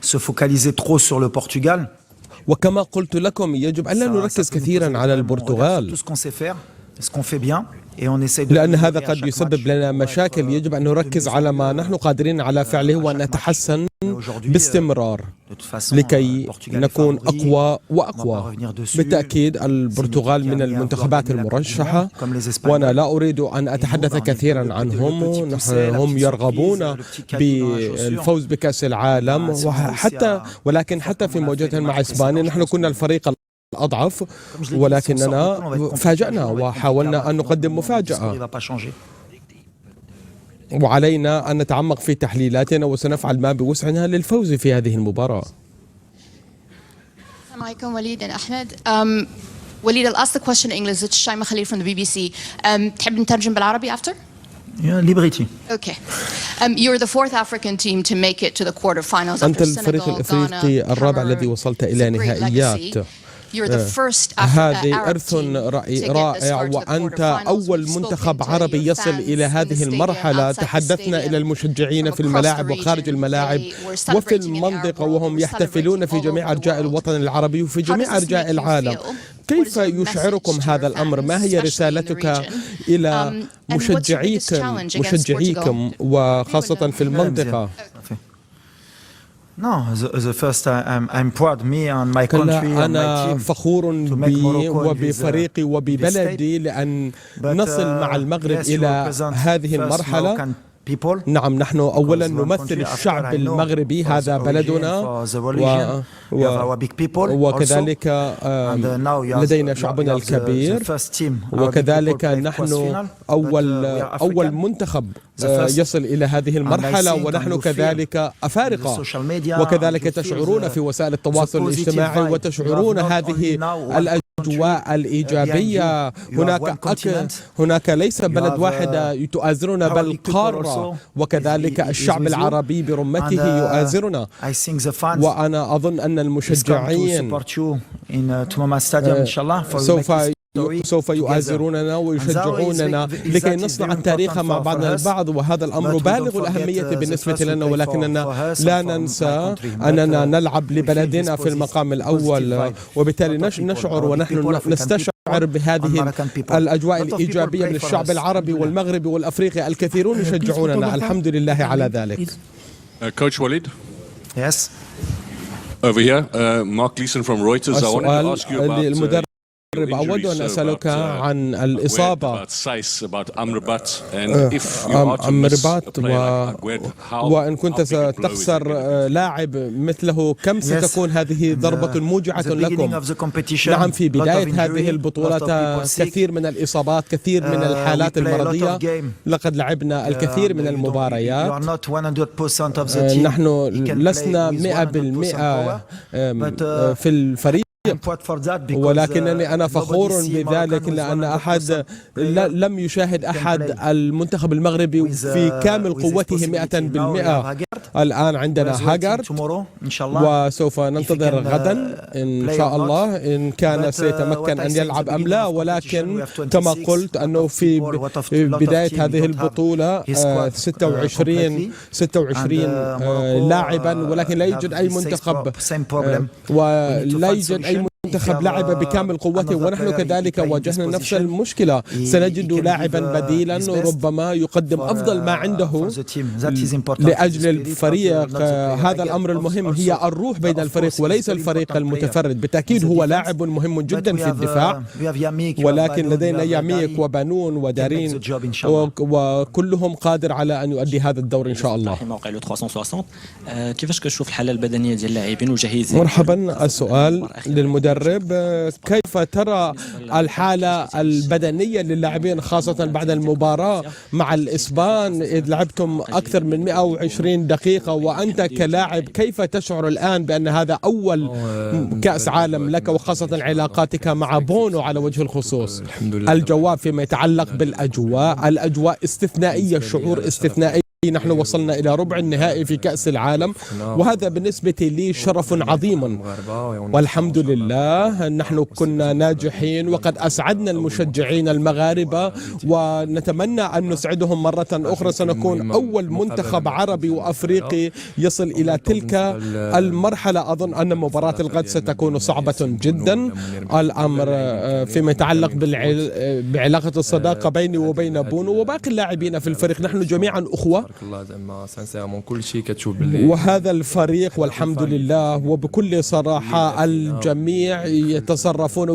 se focaliser trop sur le Portugal. وكما قلت لكم يجب أن لا نركز كثيرا على البرتغال، لأن هذا قد يسبب لنا مشاكل. يجب أن نركز على ما نحن قادرين على فعله وأن نتحسن باستمرار لكي نكون أقوى وأقوى. بالتأكيد البرتغال من المنتخبات المرشحة، وأنا لا أريد أن أتحدث كثيرا عنهم. هم يرغبون بالفوز بكأس العالم، ولكن حتى في مواجهتهم مع إسبانيا نحن كنا الفريق الأضعف، ولكننا فاجأنا وحاولنا أن نقدم مفاجأة، وعلينا أن نتعمق في تحليلاتنا وسنفعل ما بوسعنا للفوز في هذه المباراة. السلام عليكم وليد and أحمد. وليد, I'll ask the question in English. It's Shaima Khalil from the BBC. تحب نترجم بالعربي after? Liberty. Okay. You're the fourth African team to make it to the quarterfinals. أنت الفريق الأفريقي الرابع الذي وصلت إلى نهائيات. هذه إرث رائع، وأنت أول منتخب عربي يصل إلى هذه المرحلة. تحدثنا إلى المشجعين في الملاعب وخارج الملاعب وفي المنطقة، وهم يحتفلون في جميع أرجاء الوطن العربي وفي جميع أرجاء العالم. كيف يشعركم هذا الأمر؟ ما هي رسالتك إلى مشجعيكم وخاصة في المنطقة؟ أنا فخور بي وبفريقي وببلدي لأن نصل مع المغرب إلى هذه المرحلة. نعم، نحن أولا نمثل الشعب المغربي، هذا بلدنا، وكذلك لدينا شعبنا الكبير، وكذلك نحن أول منتخب يصل إلى هذه المرحلة، ونحن كذلك أفارقة، وكذلك تشعرون في وسائل التواصل الاجتماعي وتشعرون هذه الأجواء الإيجابية. هناك ليس بلد واحد تؤازرنا بل قارة، وكذلك الشعب العربي برمته يؤازرنا. وأنا أظن أن المشجعين سوف يؤازروننا ويشجعوننا لكي نصنع التاريخ مع بعضنا البعض، وهذا الأمر بالغ الأهمية بالنسبة لنا، ولكننا لا ننسى أننا نلعب لبلدنا في المقام الأول، وبالتالي نشعر ونحن نستشعر بهذه الأجواء الإيجابية من الشعب العربي والمغربي والأفريقي. الكثيرون يشجعوننا، الحمد لله على ذلك. Coach Walid? Yes. Over here, Mark Gleeson from Reuters. I wanted to ask you about أود أن أسألك عن الإصابة أمرباط، وإن كنت ستخسر لاعب مثله كم ستكون هذه ضربة موجعة لكم؟ نعم، في بداية هذه البطولة كثير من الإصابات، كثير من الحالات المرضية. لقد لعبنا الكثير من المباريات، نحن لسنا 100% في الفريق، ولكنني أنا فخور بذلك، لأن لم يشاهد أحد المنتخب المغربي في كامل قوته 100%. الآن عندنا هاجارد، وسوف ننتظر غدا إن شاء الله إن كان سيتمكن أن يلعب أم لا، ولكن كما قلت أنه في بداية هذه البطولة 26 لاعبا، ولكن لا يوجد أي منتخب ولا يوجد أي منتخب لعب بكامل قوته، ونحن كذلك واجهنا نفس المشكلة. سنجد لاعبا بديلا ربما يقدم أفضل ما عنده لأجل الفريق. هذا الأمر المهم هي الروح بين الفريق وليس الفريق المتفرد. بالتأكيد هو لاعب مهم جدا في الدفاع، ولكن لدينا ياميك وبانون ودارين، وكلهم قادر على أن يؤدي هذا الدور إن شاء الله. كيفاش كتشوف الحالة البدنية ديال اللاعبين وجاهزين؟ مرحبا. السؤال للمدرب، كيف ترى الحالة البدنية للاعبين خاصة بعد المباراة مع الإسبان، إذ لعبتم أكثر من 120 دقيقة، وأنت كلاعب كيف تشعر الآن بأن هذا أول كأس عالم لك، وخاصة علاقاتك مع بونو على وجه الخصوص؟ الجواب فيما يتعلق بالأجواء، الأجواء استثنائية، الشعور استثنائي نحن وصلنا إلى ربع النهائي في كأس العالم، وهذا بالنسبة لي شرف عظيم، والحمد لله نحن كنا ناجحين وقد أسعدنا المشجعين المغاربة، ونتمنى أن نسعدهم مرة أخرى. سنكون أول منتخب عربي وأفريقي يصل إلى تلك المرحلة. أظن أن مباراة الغد ستكون صعبة جدا. الأمر فيما يتعلق بعلاقة الصداقة بيني وبين بونو وباقي اللاعبين في الفريق، نحن جميعا أخوة، وهذا الفريق والحمد لله وبكل صراحة الجميع يتصرفون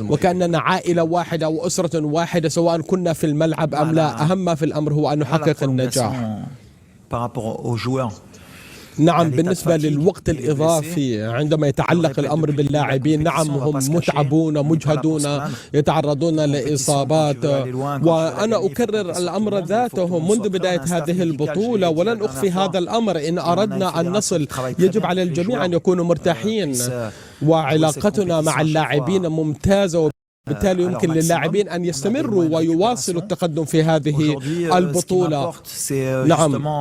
وكأننا عائلة واحدة وأسرة واحدة سواء كنا في الملعب أم لا. أهم ما في الأمر هو أن نحقق النجاح. نعم، بالنسبة للوقت الإضافي عندما يتعلق الأمر باللاعبين، نعم هم متعبون مجهدون يتعرضون لإصابات، وأنا أكرر الأمر ذاته منذ بداية هذه البطولة ولن أخفي هذا الأمر. إن أردنا أن نصل يجب على الجميع أن يكونوا مرتاحين، وعلاقتنا مع اللاعبين ممتازة، بالتالي يمكن للاعبين أن يستمروا ويواصلوا التقدم في هذه البطولة. نعم،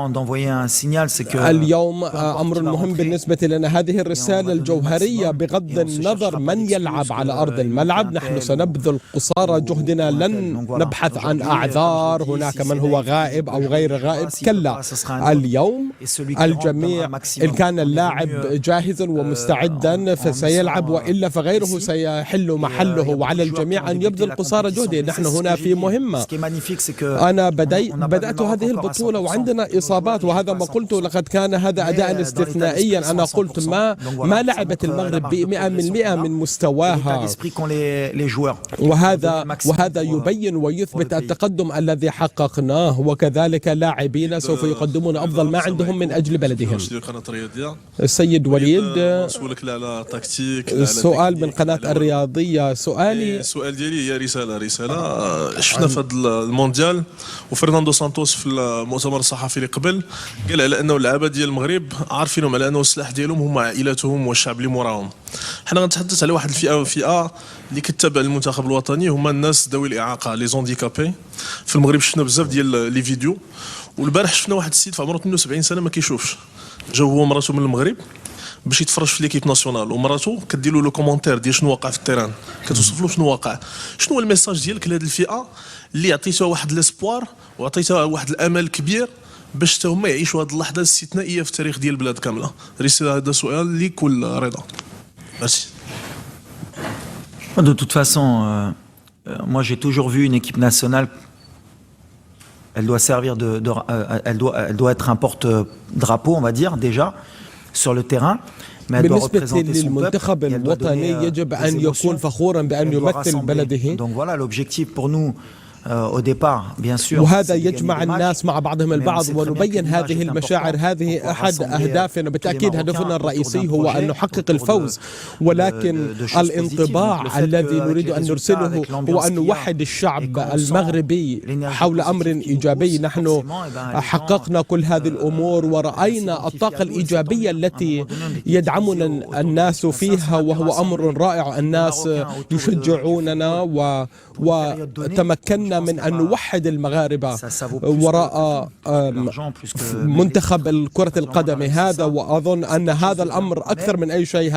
اليوم أمر مهم بالنسبة لنا هذه الرسالة الجوهرية، بغض النظر من يلعب على أرض الملعب نحن سنبذل قصارى جهدنا، لن نبحث عن أعذار هناك من هو غائب أو غير غائب، كلا. اليوم الجميع إن كان اللاعب جاهزا ومستعدا فسيلعب، وإلا فغيره سيحل محله، وعلى الجميع أن يبذل قصارى جهده. نحن هنا في مهمة. أنا بدأت هذه البطولة وعندنا إصابات، وهذا ما قلته، لقد كان هذا أداء استثنائيا. أنا قلت ما لعبت المغرب ب100% من مستواها، وهذا يبين ويثبت التقدم الذي حققناه، وكذلك لاعبين سوف يقدمون أفضل ما عندهم من أجل بلدهم. السيد وليد، سؤال من قناة الرياضية. السؤال ديالي هي رسالة شفنا في هذا المونديال، وفرناندو سانتوس في المؤتمر الصحفي اللي قبل قال على انه اللعابه ديال المغرب عارفينهم على انه السلاح ديالهم هما عائلاتهم والشعب اللي موراهم. حنا غنتحدث على واحد الفئه اللي كتتابع المنتخب الوطني، هما الناس ذوي الاعاقه لي زونديكابي. في المغرب شفنا بزاف ديال لي فيديو، والبارح شفنا واحد السيد في عمره 72 سنه ما كيشوفش، جاو هو ومراته من المغرب باش يتفرج في ليكيب ناسيونال، ومراته كدير له كومونتير ديال شنو واقع في التيران، كتوصف له شنو واقع. شنو هو الميساج ديالك لهذه الفئه اللي عطيتها واحد ليسبوار وعطيتها واحد الامل كبير باش حتى هما يعيشوا هذه اللحظه الاستثنائيه في التاريخ ديال البلاد كامله؟ رساله، هذا سؤال لكل رضا. ميرسي. De toute façon, moi j'ai toujours vu une équipe nationale. Elle doit servir elle doit être un porte-drapeau, on va dire déjà sur le terrain. بالنسبة للمنتخب الوطني يجب أن يكون فخورا بأن يمثل بلده. وهذا يجمع الناس مع بعضهم البعض ونبين هذه المشاعر. هذه أحد أهدافنا، بالتأكيد هدفنا الرئيسي هو أن نحقق الفوز، ولكن الانطباع الذي نريد أن نرسله هو أن نوحد الشعب المغربي حول أمر إيجابي. نحن حققنا كل هذه الأمور ورأينا الطاقة الإيجابية التي يدعمنا الناس فيها، وهو أمر رائع. الناس يشجعوننا وتمكنا من أن نوحد المغاربة وراء منتخب كرة القدم هذا، وأظن أن هذا الأمر أكثر من أي شيء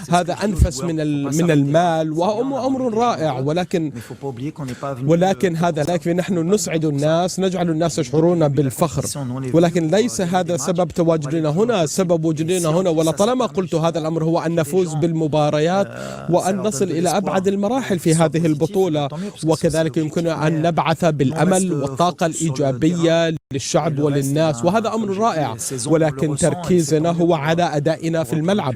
هذا أنفس من المال، وهو أمر رائع. ولكن هذا لا يكفي. نحن نسعد الناس، نجعل الناس يشعرون بالفخر، ولكن ليس هذا سبب تواجدنا هنا. سبب وجودنا هنا ولطالما قلت هذا الأمر هو أن نفوز بالمباريات وأن نصل إلى أبعد المراحل في هذه البطولة، وكذلك يمكننا أن نبعث بالأمل والطاقة الإيجابية للشعب وللناس، وهذا أمر رائع. ولكن تركيزنا هو على أدائنا في الملعب،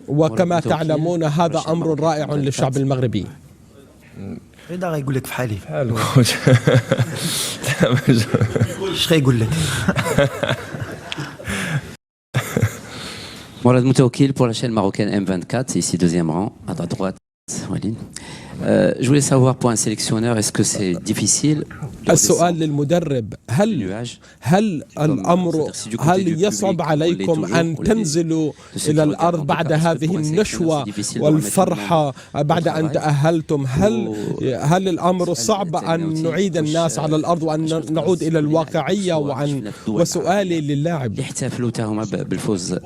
وكما تعلمون هذا أمر رائع للشعب المغربي. رضا يقول لك في حالي ايش غيقول لك؟ Morad Moutaoukil pour la chaîne marocaine M24, ici deuxième rang, à ta droite, Walid. Je voulais savoir pour un sélectionneur, est-ce que c'est difficile السؤال للمدرب، هل الأمر يصعب عليكم أن تنزلوا إلى الأرض بعد هذه النشوة والفرحة بعد أن تأهلتم؟ هل الأمر صعب أن نعيد الناس على الأرض وأن نعود إلى الواقعية؟ وسؤالي للاعب يحتفلوا تاهما بالفوز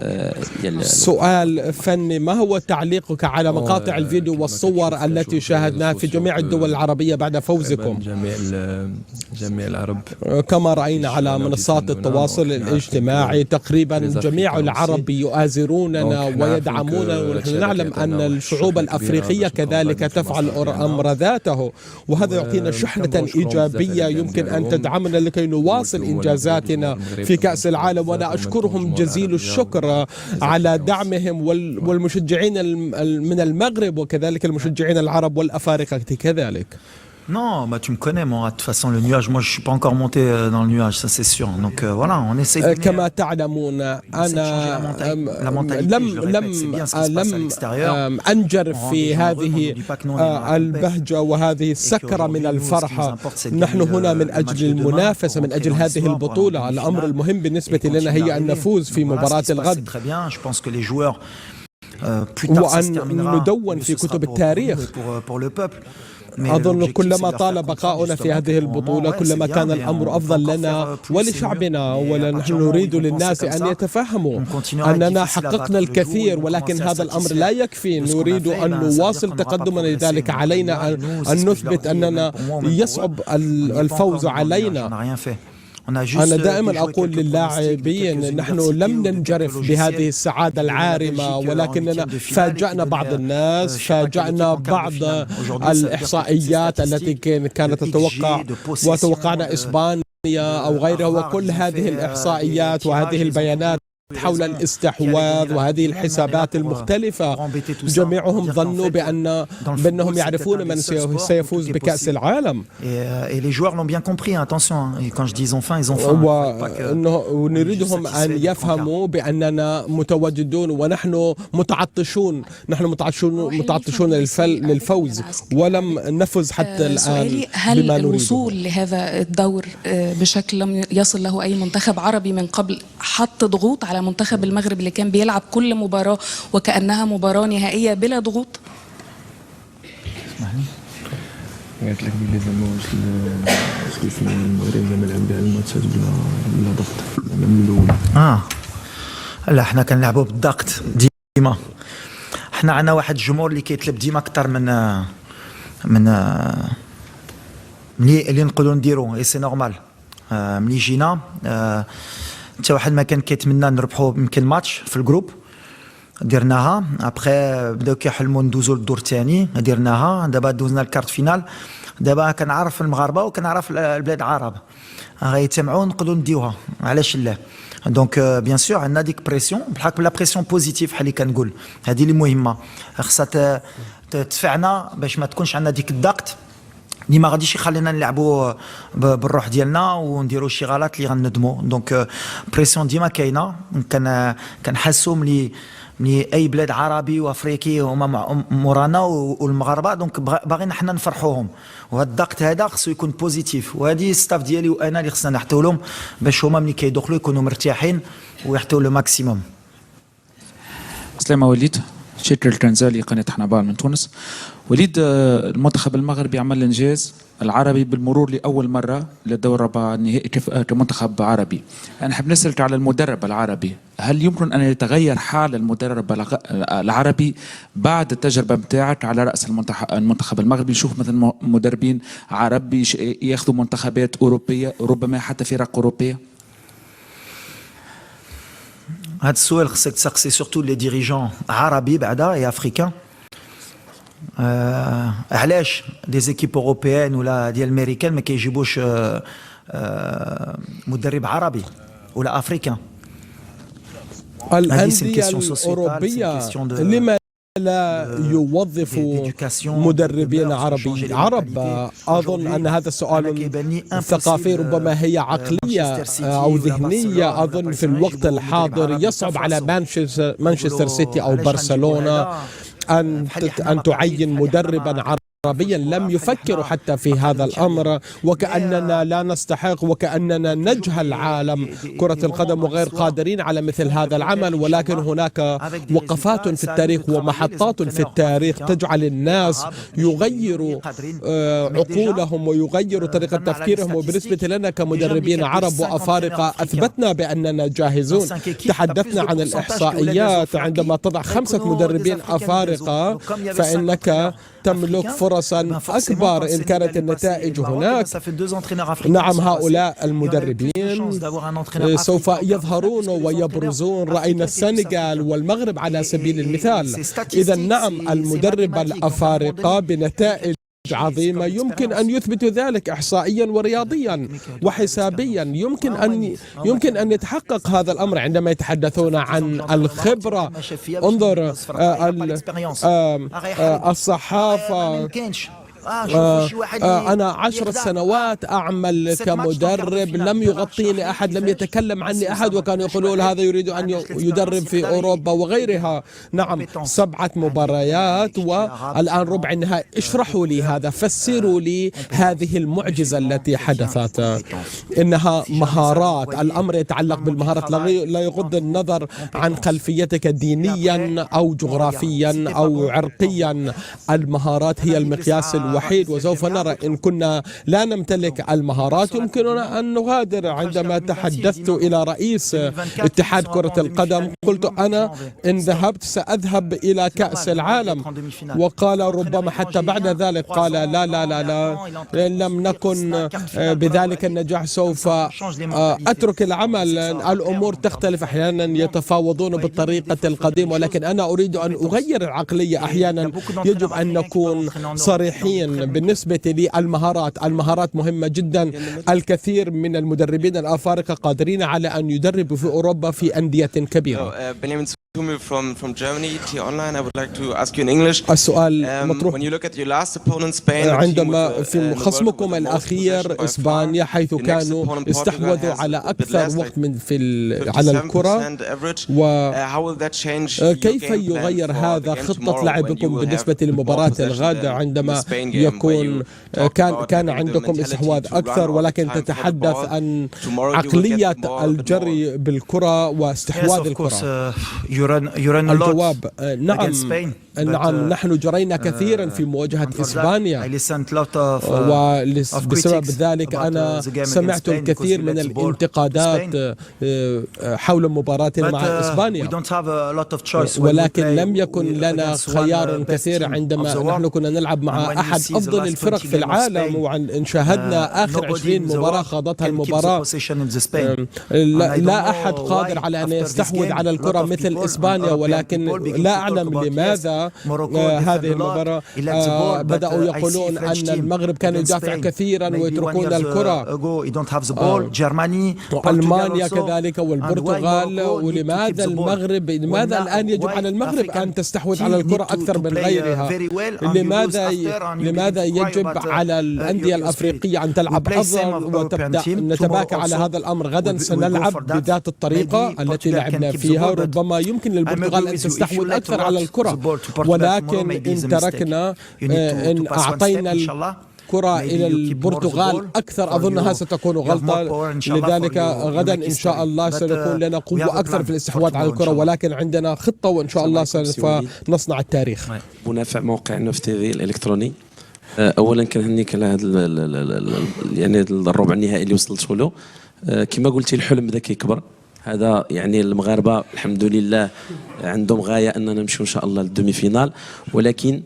ديال سؤال فني، ما هو تعليقك على مقاطع الفيديو والصور التي شاهدناها في جميع الدول العربية بعد فوزكم؟ جميع العرب كما رأينا على منصات التواصل الاجتماعي تقريبا جميع العرب يؤازروننا ويدعموننا، ونحن نعلم أن الشعوب الأفريقية كذلك تفعل الأمر ذاته، وهذا يعطينا شحنة إيجابية يمكن أن تدعمنا لكي نواصل إنجازاتنا في كأس العالم. وأنا أشكرهم جزيل الشكر على دعمهم والمشجعين من المغرب وكذلك المشجعين العرب والأفارقة كذلك. Non, bah tu me connais moi, de toute façon le nuage, moi je suis pas encore monté dans le nuage, ça c'est sûr. Donc voilà, on essaie de كما تعلمون أنا لم أنجرف في هذه البهجة وهذه السكرة من الفرحة. نحن هنا من أجل المنافسة، من أجل هذه البطولة. الأمر المهم بالنسبة لنا هي أن نفوز في مباراة الغد وأن ندون في كتب التاريخ. أظن كلما طال بقاؤنا في هذه البطولة كلما كان الأمر أفضل لنا ولشعبنا، ونحن نريد للناس أن يتفهموا أننا حققنا الكثير، ولكن هذا الأمر لا يكفي. نريد أن نواصل تقدمنا، لذلك علينا أن نثبت أننا يصعب الفوز علينا. أنا دائما أقول لللاعبين نحن لم ننجرف بهذه السعادة العارمة، ولكننا فاجأنا بعض الناس، فاجأنا بعض الإحصائيات التي كانت تتوقع، وتوقعنا إسبانيا أو غيرها، وكل هذه الإحصائيات وهذه البيانات حول الاستحواذ وهذه الحسابات المختلفة جميعهم ظنوا بأنهم يعرفون من سيفوز بكأس العالم. ونريدهم أن يفهموا بأننا متواجدون ونحن متعطشون، للفوز، ولم نفز حتى الآن. هل الوصول لهذا الدور بشكل لم يصل له أي منتخب عربي من قبل حط ضغوط على منتخب المغرب اللي كان بيلعب كل مباراة وكأنها مباراة نهائية بلا ضغوط؟ قالت لك بلي زعما واش في المغرب زعما لعب كاع الماتشات بلا ضغط من الاول. لا حنا كنلعبوا بالضغط ديما. حنا عندنا واحد الجمهور اللي كيطلب ديما اكثر من اللي نقدروا نديرو، اي سي نورمال. ملي جينا حتى واحد ما كان كيتمنى نربحوا يمكن ماتش في الجروب، درناها. ابخي بداو كيحلموا ندوزو للدور الثاني، درناها. دابا دوزنا الكارت فينال. دابا كنعرف المغاربه وكنعرف البلاد العرب غيتجمعوا نقدروا نديوها، علاش لا. دونك بيان سور عندنا ديك بريسيون، بحال لا بريسيون بوزيتيف بحال اللي كنقول، هذه اللي مهمه. خاصها تدفعنا باش ما تكونش عندنا ديك الضغط اللي ما غاديش يخلينا نلعبوا بالروح ديالنا ونديروا شي غلط اللي غندموا. دونك بريسيون ديما كاينه. كنحسوا ملي اي بلاد عربي وافريقي هما مورانا والمغاربه، دونك باغيين حنا نفرحوهم، وهذا الضغط هذا خصو يكون بوزيتيف. وهذه الستاف ديالي وانا اللي خصنا نحطوا لهم باش هما ملي كيدخلوا يكونوا مرتاحين ويحطوا لو ماكسيموم. سلامة وليد، شكر الكنزالي قناة حنبال من تونس. وليد، المنتخب المغربي عمل انجاز العربي بالمرور لاول مره للدور ربع النهائي كمنتخب عربي. انا نحب نسالك على المدرب العربي، هل يمكن ان يتغير حال المدرب العربي بعد التجربه نتاعك على راس المنتخب المغربي؟ نشوف مثلا مدربين عرب ياخذوا منتخبات اوروبيه، ربما حتى فرق اوروبيه. هذا السؤال خصك تسقسي سورتو لي ديريجون عربي بعدا اي افريكان. علاش دي زيكيب اوروبيان ولا ديال امريكان ما كيجيبوش مدرب عربي ولا افريكان؟ الأندية الأوروبية لما لا يوظف مدربين عرب؟ أظن أن هذا السؤال ثقافي، ربما هي عقلية أو ذهنية. أظن في الوقت الحاضر يصعب على مانشستر سيتي أو برشلونة أن تعين مدربا عربيا عربيا لم يفكروا حتى في هذا الأمر، وكأننا لا نستحق وكأننا نجهل عالم كرة القدم وغير قادرين على مثل هذا العمل. ولكن هناك وقفات في التاريخ ومحطات في التاريخ تجعل الناس يغيروا عقولهم ويغيروا طريقة تفكيرهم. وبالنسبة لنا كمدربين عرب وأفارقة أثبتنا بأننا جاهزون. تحدثنا عن الإحصائيات، عندما تضع 5 مدربين أفارقة فإنك تملك فرصا أكبر إن كانت النتائج هناك. نعم، هؤلاء المدربين سوف يظهرون ويبرزون. رأينا السنغال والمغرب على سبيل المثال. إذا نعم، المدرب الأفارقة بنتائج عظيمة يمكن أن يثبت ذلك إحصائيا ورياضيا وحسابيا. يمكن أن يتحقق هذا الأمر عندما يتحدثون عن الخبرة. انظر الصحافة. أنا 10 سنوات أعمل كمدرب، لم يغطيني أحد، لم يتكلم عني أحد، وكانوا يقولون هذا يريد أن يدرب في أوروبا وغيرها. نعم، 7 مباريات والآن ربع النهائي. اشرحوا لي هذا، فسروا لي هذه المعجزة التي حدثت. إنها مهارات، الأمر يتعلق بالمهارات، لا يغض النظر عن خلفيتك دينيا أو جغرافيا أو عرقيا. المهارات هي المقياس الوحيد، وسوف نرى إن كنا لا نمتلك المهارات يمكننا أن نغادر. عندما تحدثت إلى رئيس اتحاد كرة القدم قلت أنا إن ذهبت سأذهب إلى كأس العالم، وقال ربما حتى بعد ذلك قال لا لا لا لا، إن لم نكن بذلك النجاح سوف أترك العمل. الأمور تختلف، أحيانا يتفاوضون بالطريقة القديمة، ولكن أنا أريد أن أغير العقلية. أحيانا يجب أن نكون صريحين. بالنسبة لي المهارات مهمة جدا. الكثير من المدربين الأفارقة قادرين على أن يدربوا في أوروبا في أندية كبيرة. السؤال مطروح. عندما في خصمكم الأخير إسبانيا، حيث كانوا استحوذوا على أكثر وقت على الكرة، وكيف يغير هذا خطة لعبكم بالنسبة لمباراة الغد عندما يكون كان عندكم استحواذ أكثر، ولكن تتحدث عن عقلية الجري بالكرة واستحواذ الكرة؟ الجواب نعم، نحن جرينا كثيرا في مواجهة إسبانيا، وبسبب ذلك أنا سمعت الكثير من الانتقادات حول مباراتنا مع إسبانيا، ولكن لم يكن لنا خيار كثير عندما نحن كنا نلعب مع أحد أفضل الفرق في العالم. وإن شاهدنا آخر 20 مباراة خاضتها المباراة، لا أحد قادر على أن يستحوذ على الكرة مثل إسبانيا. ولكن لا أعلم لماذا هذه المباراة بدأوا يقولون أن المغرب كان يدافع كثيرا ويتركون الكرة. ألمانيا كذلك والبرتغال. ولماذا المغرب؟ لماذا الآن يجب على المغرب أن تستحوذ على الكرة أكثر من غيرها؟ لماذا يجب على الأندية الأفريقية أن تلعب أفضل وتبدأ نتباكى على هذا الأمر؟ غدا سنلعب بذات الطريقة التي لعبنا فيها. ربما يمكن للبرتغال أن تستحوذ أكثر على الكرة، ولكن إن تركنا، إن أعطينا الكرة إلى البرتغال أكثر، أظنها ستكون غلطة. لذلك غدا إن شاء الله سنكون لنا قوة أكثر في الاستحواذ على الكرة، ولكن عندنا خطة وإن شاء الله سوف نصنع التاريخ. منافع موقعنا في تي الإلكتروني. أولا كنهنيك على هذا يعني الربع النهائي اللي وصلت له. كما قلتي الحلم بدا كيكبر. هذا يعني المغاربة الحمد لله عندهم غاية أننا نمشي إن شاء الله للدومي فينال. ولكن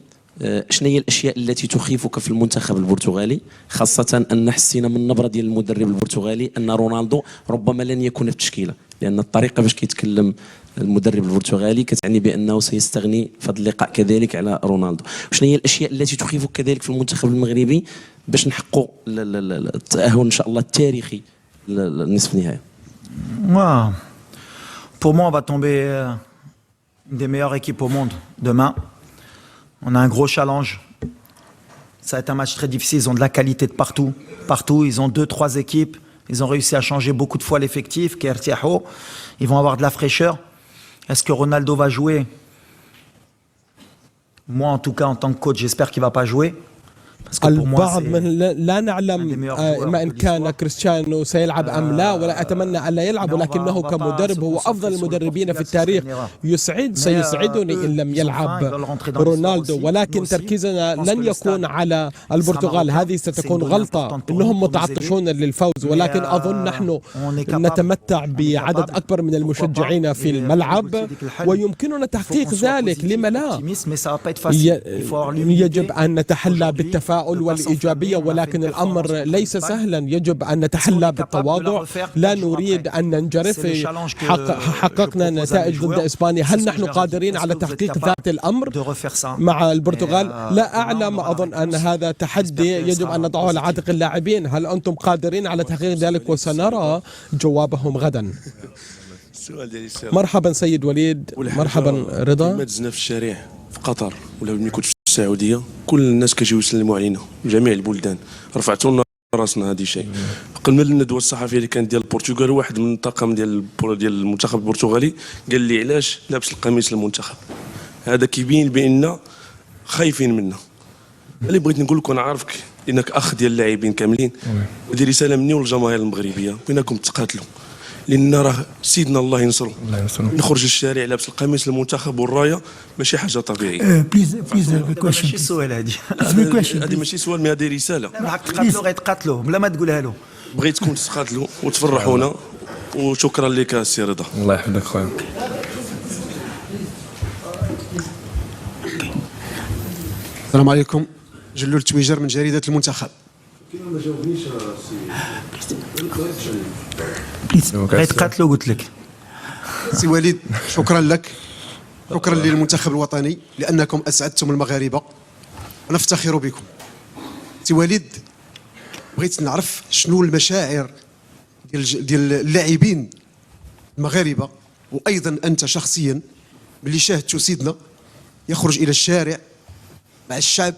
شنو هي الاشياء التي تخيفك في المنتخب البرتغالي، خاصه ان حسينا من النبره ديال المدرب البرتغالي ان رونالدو ربما لن يكون في التشكيله، لان الطريقه باش كيتكلم المدرب البرتغالي كتعني بانه سيستغني في هذا اللقاء كذلك على رونالدو. شنو هي الاشياء التي تخيفك كذلك في المنتخب المغربي باش نحققوا التاهل ان شاء الله التاريخي للنصف النهائي؟ Pour moi, on va tomber une des meilleures équipes au monde demain. On a un gros challenge. Ça va être un match très difficile. Ils ont de la qualité de partout. Partout, ils ont 2-3 équipes. Ils ont réussi à changer beaucoup de fois l'effectif. Ils vont avoir de la fraîcheur. Est-ce que Ronaldo va jouer? Moi, en tout cas, en tant que coach, j'espère qu'il ne va pas jouer. البعض من لا نعلم ما إن كان كريستيانو سيلعب أم لا، ولا أتمنى أن لا يلعب، ولكنه كمدرب هو أفضل المدربين في التاريخ. سيسعدني إن لم يلعب رونالدو، ولكن تركيزنا لن يكون على البرتغال. هذه ستكون غلطة، إنهم متعطشون للفوز، ولكن أظن نحن نتمتع بعدد أكبر من المشجعين في الملعب ويمكننا تحقيق ذلك. لما لا؟ يجب أن نتحلى بالتفاؤل والإيجابية، ولكن الأمر ليس سهلا. يجب أن نتحلى بالتواضع، لا نريد أن ننجرف. حققنا نتائج ضد إسبانيا، هل نحن قادرين على تحقيق ذات الأمر مع البرتغال؟ لا أعلم. أظن أن هذا تحدي يجب أن نضعه على عاتق اللاعبين. هل أنتم قادرين على تحقيق ذلك؟ وسنرى جوابهم غدا. مرحبا سيد وليد. مرحبا رضا. مازلنا في الشارع في قطر ولا ملي كنت في السعوديه، كل الناس كيجيو يسلموا علينا، جميع البلدان رفعتوا لنا راسنا. هذه شيء قبل من الندوه الصحفيه اللي كانت ديال البرتغال، واحد من الطاقم ديال المنتخب البرتغالي قال لي علاش لابس القميص المنتخب. هذا كيبين بان خايفين منا. اللي بغيت نقول لك، انا عارفك انك اخ ديال اللاعبين كاملين، ودي رساله مني والجماهير المغربيه بانكم تقاتلوا، لان راه سيدنا الله ينصرو. نخرج الشارع لابس القميص المنتخب والرايه ماشي حاجه طبيعيه. بليز ماشي سؤال هذه ماشي سؤال، مي هذه رساله. تقاتلوا غيتقاتلوا بلا ما تقولها له. بغيتكم تقاتلوا وتفرحونا، وشكرا لك السي رضا. الله يحفظك خويا. السلام عليكم. جلول تويجر من جريدة المنتخب. ما جاوبنيش غيتقاتلوا قلت لك. سي وليد، شكرا لك، شكرا للمنتخب الوطني لأنكم أسعدتم المغاربة ونفتخر بكم. سي وليد، بغيت نعرف شنو المشاعر ديال اللاعبين المغاربة، وأيضا أنت شخصيا ملي شاهدتوا سيدنا يخرج إلى الشارع مع الشعب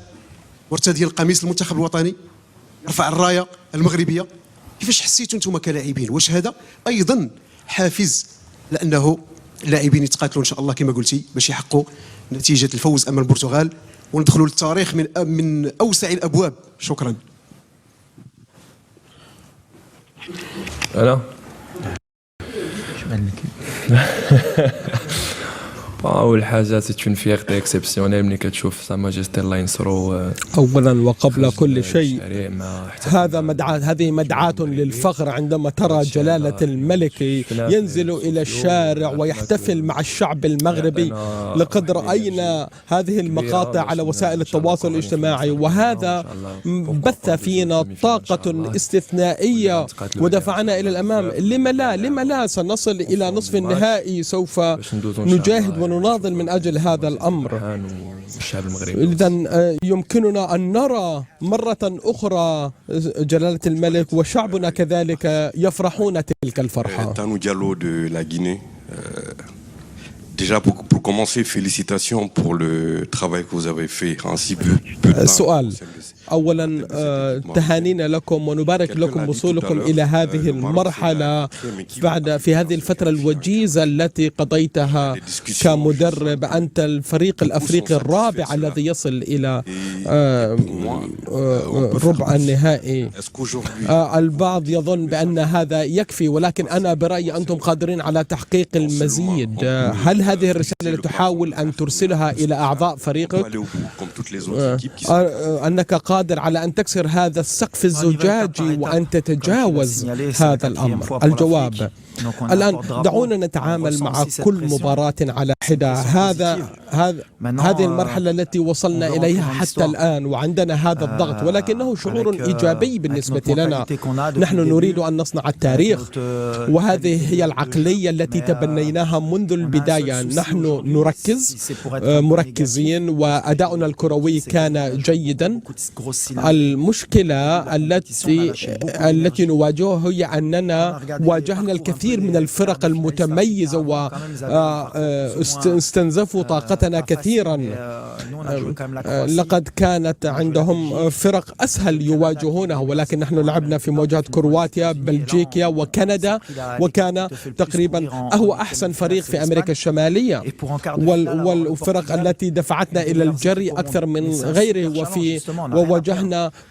مرتدي القميص المنتخب الوطني، يرفع الراية المغربية. كيفاش حسيتوا انتم كلاعبين؟ واش هذا ايضا حافز لانه اللاعبين يتقاتلوا ان شاء الله كما قلتي باش يحققوا نتيجه الفوز امام البرتغال وندخلوا للتاريخ من اوسع الابواب؟ شكرا. انا أول حاجة تكون فيغتي اكسبسيونيل ملي كتشوف سا ماجستي الله ينصرو. أولا وقبل كل شيء هذه مدعاة للفخر عندما ترى جلالة الملك ينزل إلى الشارع ويحتفل مع الشعب المغربي. لقد رأينا هذه المقاطع على وسائل التواصل الاجتماعي، وهذا بث فينا طاقة استثنائية ودفعنا إلى الأمام. لما لا سنصل إلى نصف النهائي، سوف نجاهد ونناضل من أجل هذا الأمر. إذن يمكننا أن نرى مرة أخرى جلالة الملك وشعبنا كذلك يفرحون تلك الفرحة. Déjà, pour commencer, félicitations pour le travail que vous avez fait en si peu de temps. سؤال. أولا تهانينا لكم ونبارك لكم وصولكم إلى هذه المرحلة في هذه الفترة الوجيزة التي قضيتها كمدرب. أنت الفريق الأفريقي الرابع الذي يصل إلى ربع النهائي. البعض يظن بأن هذا يكفي، ولكن أنا برأيي أنتم قادرين على تحقيق المزيد. هل هذه الرسالة التي تحاول أن ترسلها إلى أعضاء فريقك أنك قادر على أن تكسر هذا السقف الزجاجي وأن تتجاوز هذا الأمر؟ الجواب الآن دعونا نتعامل مع كل مباراة على حدة. هذه المرحلة التي وصلنا إليها حتى الآن وعندنا هذا الضغط، ولكنه شعور إيجابي بالنسبة لنا. نحن نريد أن نصنع التاريخ، وهذه هي العقلية التي تبنيناها منذ البداية. نحن مركزين وأداؤنا الكروي كان جيدا. المشكلة التي نواجهها هي أننا واجهنا الكثير من الفرق المتميزة واستنزفوا طاقتنا كثيرا. لقد كانت عندهم فرق أسهل يواجهونها، ولكن نحن لعبنا في مواجهة كرواتيا، بلجيكا وكندا، وكان تقريبا هو أحسن فريق في أمريكا الشمالية، والفرق التي دفعتنا إلى الجري أكثر من غيره.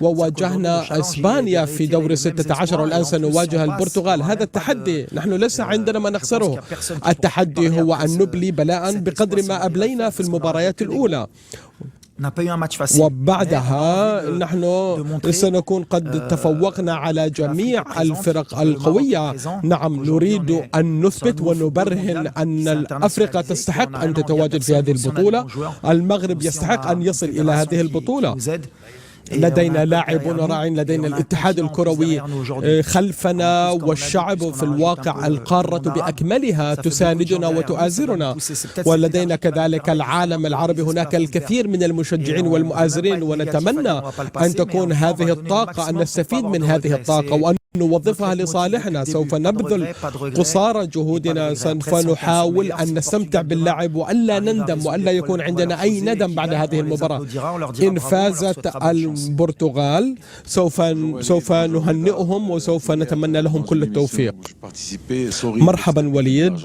وواجهنا إسبانيا في دور 16 والآن سنواجه البرتغال. هذا التحدي، نحن ليس عندنا ما نخسره. التحدي هو أن نبلي بلاء بقدر ما أبلينا في المباريات الأولى، وبعدها نحن سنكون قد تفوقنا على جميع الفرق القوية. نعم، نريد أن نثبت ونبرهن أن أفريقيا تستحق أن تتواجد في هذه البطولة. المغرب يستحق أن يصل إلى هذه البطولة. لدينا لاعبون رائعين، لدينا الاتحاد الكروي خلفنا، والشعب في الواقع القارة بأكملها تساندنا وتؤازرنا، ولدينا كذلك العالم العربي. هناك الكثير من المشجعين والمؤازرين، ونتمنى أن تكون هذه الطاقة، أن نستفيد من هذه الطاقة وأن نوظفها لصالحنا. سوف نبذل قصارى جهودنا، سوف نحاول أن نستمتع باللعب وألا نندم وألا يكون عندنا أي ندم بعد هذه المباراة. إن فازت البرتغال سوف نهنئهم وسوف نتمنى لهم كل التوفيق. مرحبا وليد.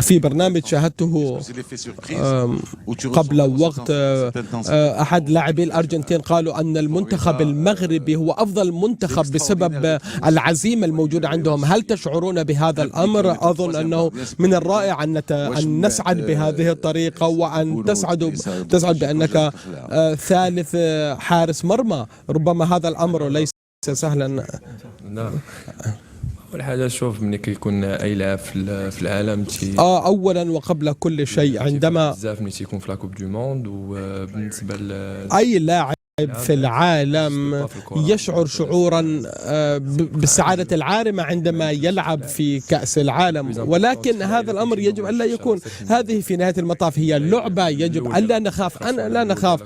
في برنامج شاهدته قبل وقت، أحد لاعبي الأرجنتين قالوا أن المنتخب المغربي هو أفضل منتخب بسبب العزيمة الموجودة عندهم. هل تشعرون بهذا الأمر؟ أظن أنه من الرائع أن نسعد بهذه الطريقة، وأن تسعد بأنك ثالث حارس مرمى. ربما هذا الأمر ليس سهلا. أول حاجة شوف ملي كيكون أي لاعب في العالم أولا وقبل كل شيء، عندما بزاف ملي تيكون في لاكوب دو موند، وبالنسبة أي لاعب في العالم يشعر شعورا بالسعادة العارمة عندما يلعب في كأس العالم، ولكن هذا الأمر يجب أن لا يكون. هذه في نهاية المطاف هي اللعبة، يجب أن لا نخاف. أنا لا نخاف،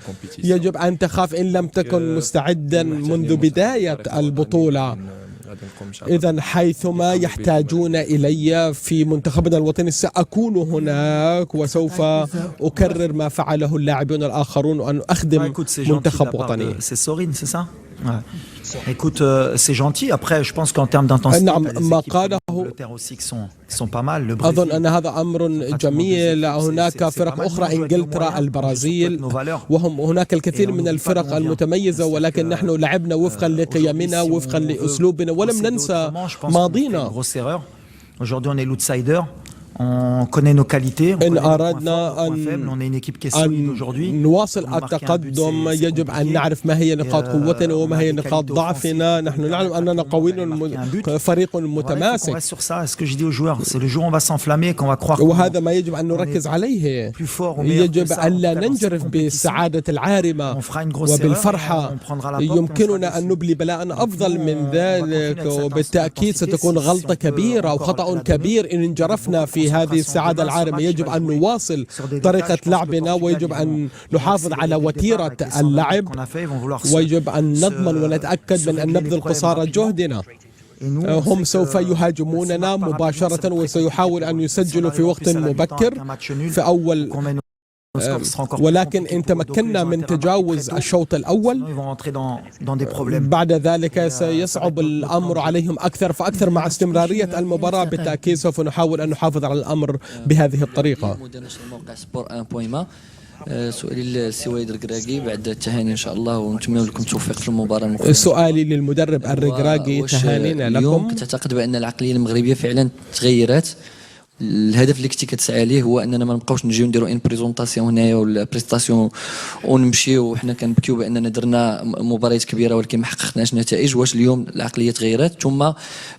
يجب أن تخاف إن لم تكن مستعدا منذ بداية البطولة. إذا حيثما يحتاجون إلي في منتخبنا الوطني سأكون هناك، وسوف أكرر ما فعله اللاعبون الآخرون وأن أخدم منتخب وطني. Écoute, c'est gentil. Après, je pense qu'en termes d'intensité, ما قاله أظن أن هذا أمر جميل. هناك فرق أخرى، إنجلترا، البرازيل، هناك الكثير من الفرق المتميزة، ولكن نحن لعبنا وفقا لقيمنا، وفقا لأسلوبنا، ولم ننسى ماضينا. إن أردنا أن نواصل التقدم يجب أن نعرف ما هي نقاط قوتنا وما هي نقاط ضعفنا. نحن نعلم أننا قوي، فريق متماسك، وهذا ما يجب أن نركز عليه. يجب أن لا ننجرف بالسعادة العارمة وبالفرحة. يمكننا أن نبلي بلاء أفضل من ذلك، وبالتأكيد ستكون غلطة كبيرة أو خطأ كبير إن انجرفنا في هذه السعادة العارمة. يجب أن نواصل طريقة لعبنا، ويجب أن نحافظ على وتيرة اللعب، ويجب أن نضمن ونتأكد من أن نبذل قصارى جهدنا. هم سوف يهاجموننا مباشرة وسيحاول أن يسجلوا في وقت مبكر في أول، ولكن إن تمكنا من تجاوز الشوط الأول بعد ذلك سيصعب الأمر عليهم أكثر فأكثر. مع استمرارية المباراة بالتأكيد سوف نحاول أن نحافظ على الأمر بهذه الطريقة. سؤالي للسي وليد الركراكي بعد التهاني إن شاء الله، ونتمنى لكم التوفيق في المباراة المقبلة. سؤالي للمدرب الركراكي، تهانينا لكم. اليوم كتعتقد بأن العقلية المغربية فعلا تغيرت؟ الهدف اللي كنتي كتسعى ليه هو اننا ما نبقاوش نجيو نديرو ان بريزونطاسيون هنايا ولا بريستاسيون ونمشيو وحنا كنبكيو باننا درنا مباريات كبيره ولكن ما حققناش نتائج. واش اليوم العقليه تغيرت؟ ثم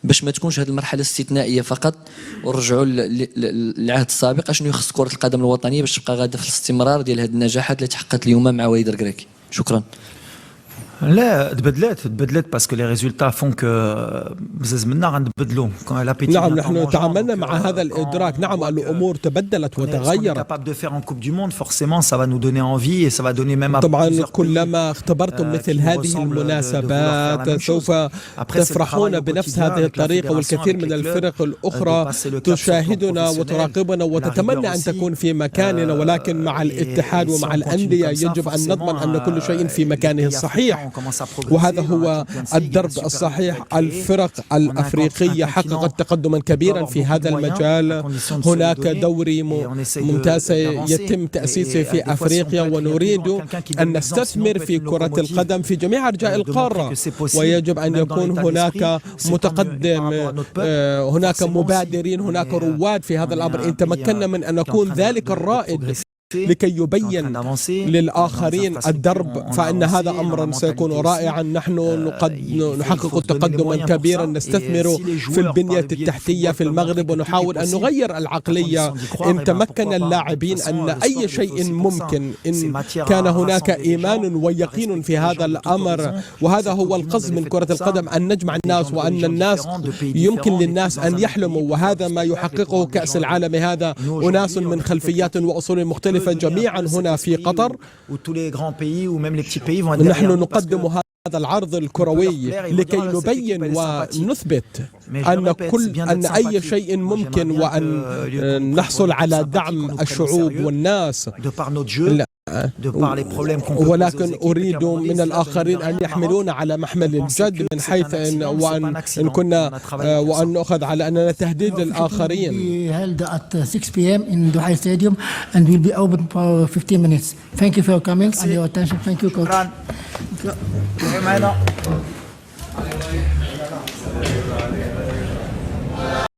باش ما تكونش هذه المرحله استثنائيه فقط ونرجعوا للعهد السابق، اشنو يخص كره القدم الوطنيه باش تبقى غاده في الاستمرار ديال هذه النجاحات اللي تحققت اليوم مع وليد الركراكي؟ شكرا. لا تبدلت باسكو لي ريزولتا فون كو بزاف منا غنبدلو. نعم نحن تعاملنا مع هذا الإدراك. نعم الأمور تبدلت وتغيرت. طبعا كلما اختبرتم مثل هذه المناسبات سوف تفرحون بنفس هذه الطريقة، والكثير من الفرق الأخرى تشاهدنا وتراقبنا وتتمنى أن تكون في مكاننا، ولكن مع الاتحاد ومع الأندية يجب أن نضمن أن كل شيء في مكانه الصحيح. وهذا هو الدرب الصحيح. الفرق الأفريقية حققت تقدما كبيرا في هذا المجال. هناك دوري ممتاز يتم تأسيسه في أفريقيا، ونريد أن نستثمر في كرة القدم في جميع أرجاء القارة، ويجب أن يكون هناك متقدم، هناك مبادرين، هناك رواد في هذا الأمر. إن تمكنا من أن نكون ذلك الرائد لكي يبين للآخرين الدرب، فإن هذا أمرا سيكون رائعا. نحن نحقق تقدما كبيرا، نستثمر في البنية التحتية في المغرب، ونحاول أن نغير العقلية. إن تمكن اللاعبين أن أي شيء ممكن، إن كان هناك إيمان ويقين في هذا الأمر، وهذا هو القصد من كرة القدم، أن نجمع الناس، وأن الناس يمكن للناس أن يحلموا، وهذا ما يحققه كأس العالم. هذا أناس من خلفيات وأصول مختلفة جميعا هنا في قطر. نحن نقدم هذا العرض الكروي لكي نبين ونثبت أن أي شيء ممكن، وأن نحصل على دعم الشعوب والناس. ولكن أريد من الآخرين أن يحملون على محمل الجد، من حيث وأن كنا وأن نأخذ على أننا تهديد للآخرين. held at 6 p.m. in Dubai Stadium and will be open for 15 minutes. Thank you for coming and your attention. Thank you, coach. شكرا.